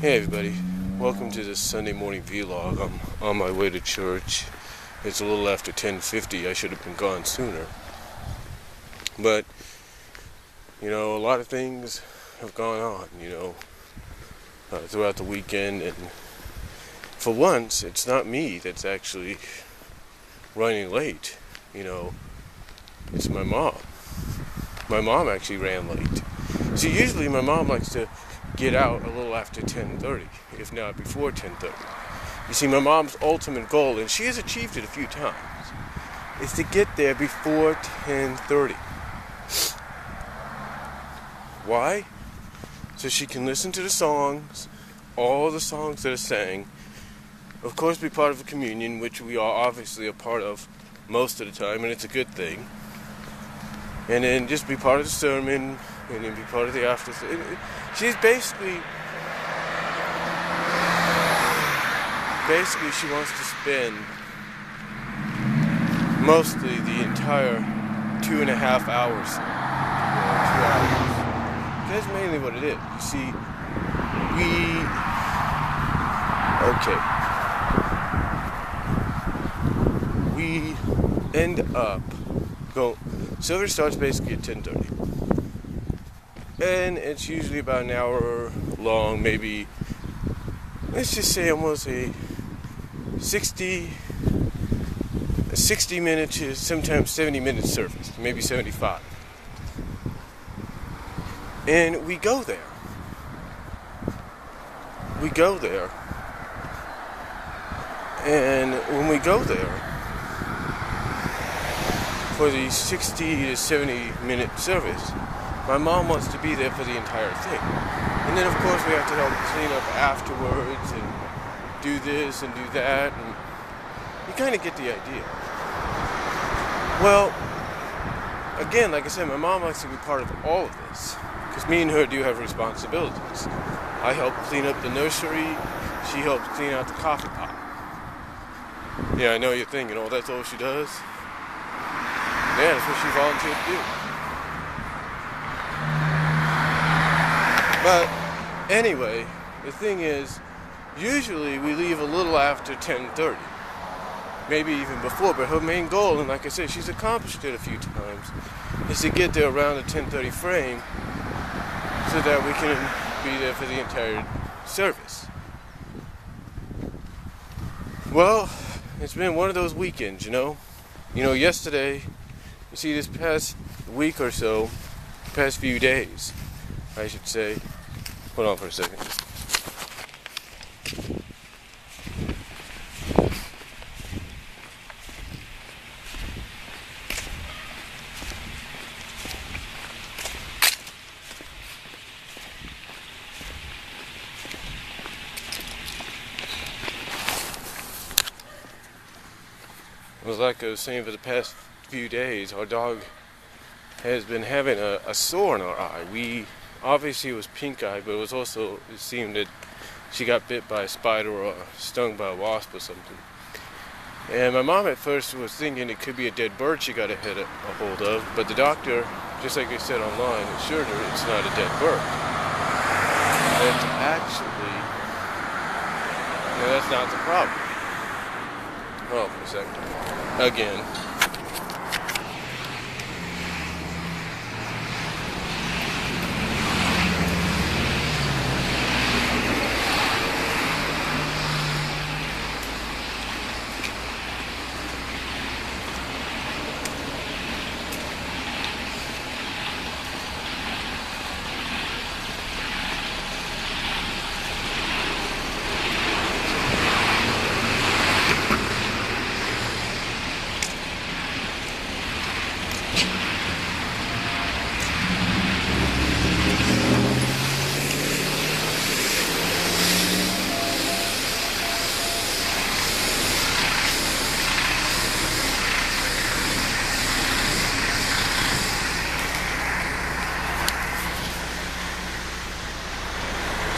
Hey everybody, welcome to this Sunday morning vlog. I'm on my way to church. It's a little after 10:50. I should have been gone sooner. But, a lot of things have gone on, throughout the weekend. And for once, it's not me that's actually running late. It's my mom. My mom actually ran late. So usually my mom likes to get out a little after 10:30, if not before 10:30. You see, my mom's ultimate goal, and she has achieved it a few times, is to get there before 10:30. Why? So she can listen to the songs, all the songs that are sang, of course be part of a communion, which we are obviously a part of most of the time, and it's a good thing. And then just be part of the sermon, and then be part of the after. She's basically she wants to spend mostly the entire 2.5 hours, 2 hours. That's mainly what it is. You see, we end up service starts basically at 10:30. And it's usually about an hour long, maybe, let's just say almost a 60 minute to sometimes 70 minute service, maybe 75. And we go there. And when we go there, for the 60 to 70 minute service, my mom wants to be there for the entire thing. And then, of course, we have to help clean up afterwards and do this and do that. And you kind of get the idea. Well, again, like I said, my mom likes to be part of all of this, because me and her do have responsibilities. I help clean up the nursery. She helps clean out the coffee pot. Yeah, I know you're thinking, oh, that's all she does? Yeah, that's what she volunteered to do. But anyway, the thing is, usually we leave a little after 10:30, maybe even before, but her main goal, and like I said, she's accomplished it a few times, is to get there around the 10:30 frame so that we can be there for the entire service. Well, it's been one of those weekends, yesterday, you see, this past week or so, past few days, I should say. Hold on for a second. It was like I was saying, for the past few days, our dog has been having a sore in her eye. Obviously it was pink eye, but it seemed that she got bit by a spider or stung by a wasp or something. And my mom at first was thinking it could be a dead bird she got a hold of, but the doctor, just like I said online, assured her it's not a dead bird. That's actually, that's not the problem. Hold on for a second. Again.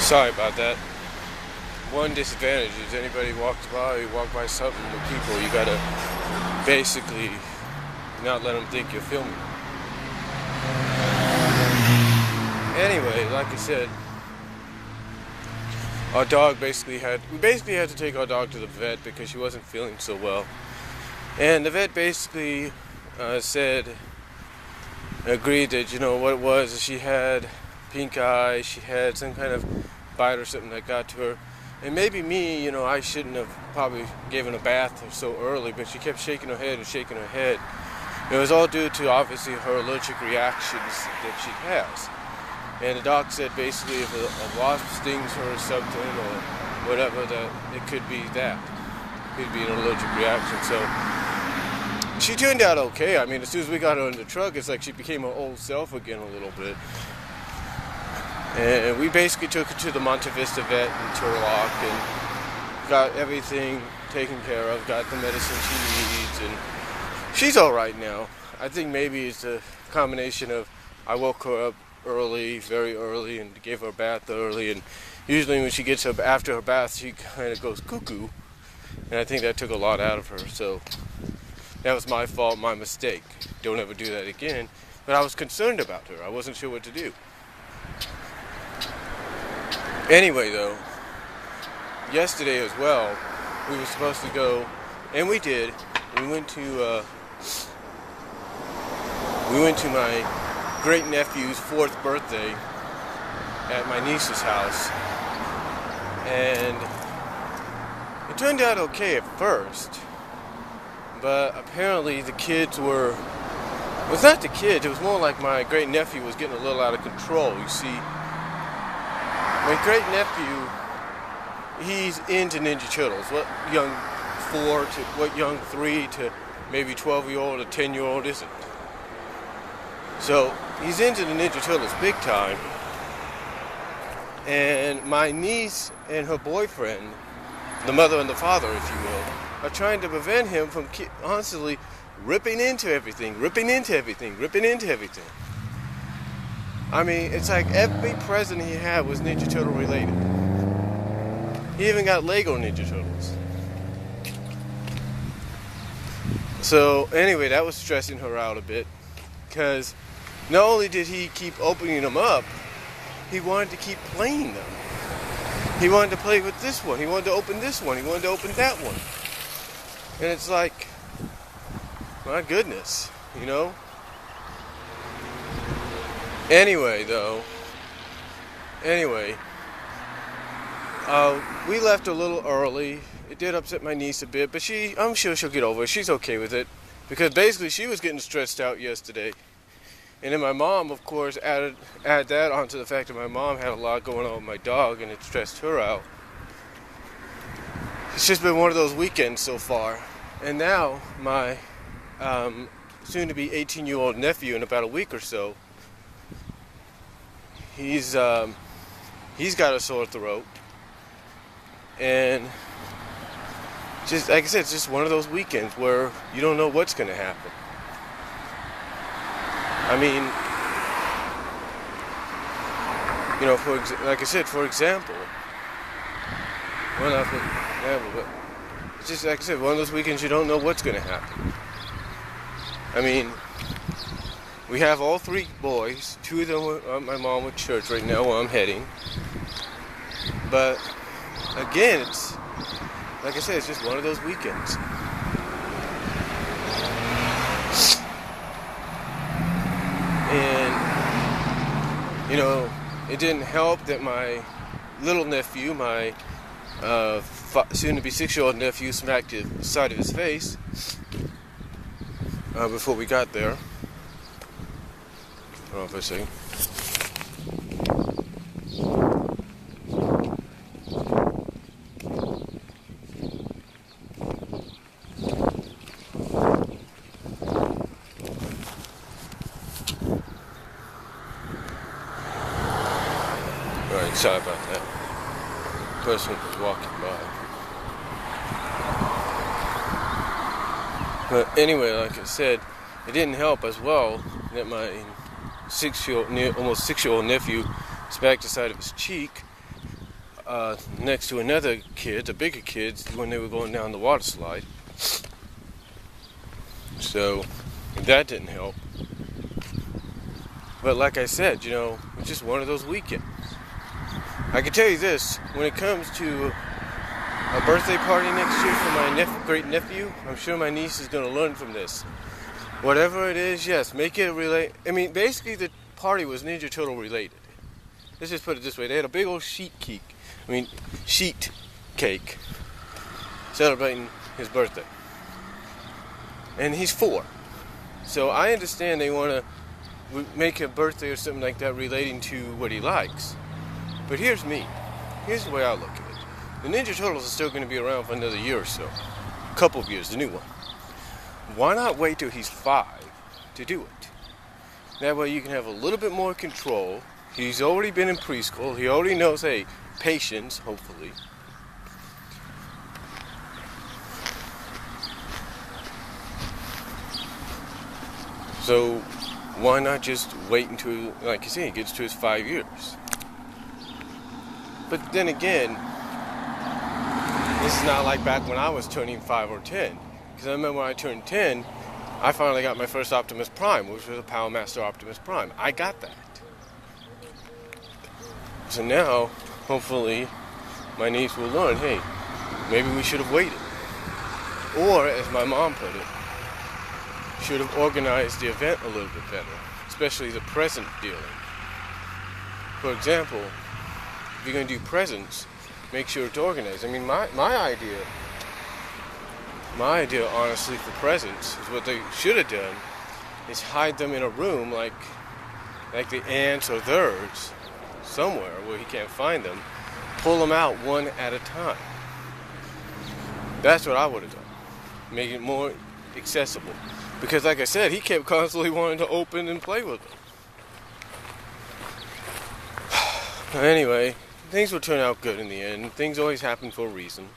Sorry about that. One disadvantage is anybody walks by, you walk by something with people, you gotta basically not let them think you're filming. Anyway, like I said, our dog we basically had to take our dog to the vet because she wasn't feeling so well. And the vet basically agreed that, what it was is she had pink eye, she had some kind of bite or something that got to her. And maybe me, I shouldn't have probably given a bath so early, but she kept shaking her head and shaking her head. It was all due to, obviously, her allergic reactions that she has. And the doc said basically if a wasp stings her or something or whatever, that it could be that. It could be an allergic reaction. So she turned out okay. I mean, as soon as we got her in the truck, it's like she became her old self again a little bit. And we basically took her to the Monte Vista vet in Turlock and got everything taken care of, got the medicine she needs, and she's all right now. I think maybe it's a combination of I woke her up early, very early, and gave her a bath early, and usually when she gets up after her bath, she kind of goes cuckoo, and I think that took a lot out of her. So that was my fault, my mistake. Don't ever do that again. But I was concerned about her. I wasn't sure what to do. Anyway, though, yesterday as well, we were supposed to go, and we did. We went to my great nephew's 4th birthday at my niece's house, and it turned out okay at first. But apparently the kids were. It was not the kids. It was more like my great nephew was getting a little out of control. You see. My great nephew, he's into Ninja Turtles. What young 3 to maybe 12-year-old or 10-year-old isn't? So he's into the Ninja Turtles big time. And my niece and her boyfriend, the mother and the father, if you will, are trying to prevent him from constantly ripping into everything. I mean, it's like every present he had was Ninja Turtle related. He even got Lego Ninja Turtles. So anyway, that was stressing her out a bit, because not only did he keep opening them up, he wanted to keep playing them. He wanted to play with this one. He wanted to open this one. He wanted to open that one. And it's like, my goodness, Anyway, we left a little early. It did upset my niece a bit, but I'm sure she'll get over it. She's okay with it, because basically she was getting stressed out yesterday. And then my mom, of course, add that onto the fact that my mom had a lot going on with my dog, and it stressed her out. It's just been one of those weekends so far. And now my soon-to-be 18-year-old nephew, in about a week or so, he's got a sore throat, and just like I said, it's just one of those weekends where you don't know what's going to happen. I mean, for example, but it's just like I said, one of those weekends you don't know what's going to happen. I mean, we have all 3 boys. 2 of them are my mom at church right now where I'm heading. But again, it's like I said, it's just one of those weekends. And it didn't help that my little nephew, my soon-to-be 6-year-old nephew, smacked the side of his face before we got there. Hold on for a second. Alright, sorry about that. Person was walking by. But anyway, like I said, it didn't help as well that my almost 6-year-old nephew smacked the side of his cheek next to another kid, the bigger kids, when they were going down the water slide. So that didn't help. But like I said, it's just one of those weekends. I can tell you this, when it comes to a birthday party next year for my great nephew, I'm sure my niece is going to learn from this. Whatever it is, yes, make it basically the party was Ninja Turtle related. Let's just put it this way. They had a big old sheet cake celebrating his birthday. And he's 4. So I understand they want to make a birthday or something like that relating to what he likes. But here's the way I look at it. The Ninja Turtles are still going to be around for another year or so. A couple of years, the new one. Why not wait till he's 5 to do it? That way you can have a little bit more control. He's already been in preschool. He already knows, hey, patience, hopefully. So why not just wait until, like you say, he gets to his 5 years? But then again, this is not like back when I was turning 5 or 10. Because I remember when I turned 10, I finally got my first Optimus Prime, which was a Power Master Optimus Prime. I got that. So now, hopefully, my niece will learn, hey, maybe we should have waited. Or, as my mom put it, should have organized the event a little bit better, especially the present dealing. For example, if you're going to do presents, make sure it's organized. I mean, my idea, honestly, for presents is what they should have done is hide them in a room like the ants or thirds, somewhere where he can't find them, pull them out one at a time. That's what I would have done. Make it more accessible. Because like I said, he kept constantly wanting to open and play with them. Anyway, things will turn out good in the end. Things always happen for a reason.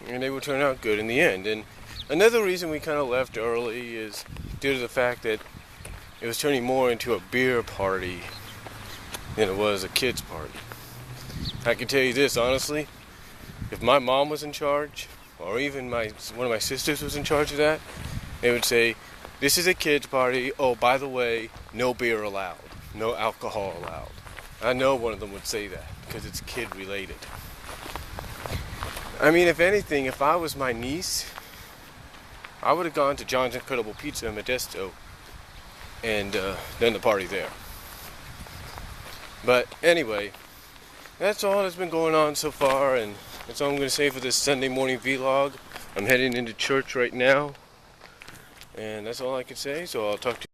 And they will turn out good in the end. And another reason we kind of left early is due to the fact that it was turning more into a beer party than it was a kids party. I can tell you this, honestly, if my mom was in charge, or even one of my sisters was in charge of that, they would say, this is a kids party, oh, by the way, no beer allowed, no alcohol allowed. I know one of them would say that, because it's kid related. I mean, if anything, if I was my niece, I would have gone to John's Incredible Pizza in Modesto and done the party there. But anyway, that's all that's been going on so far, and that's all I'm going to say for this Sunday morning vlog. I'm heading into church right now, and that's all I can say, so I'll talk to you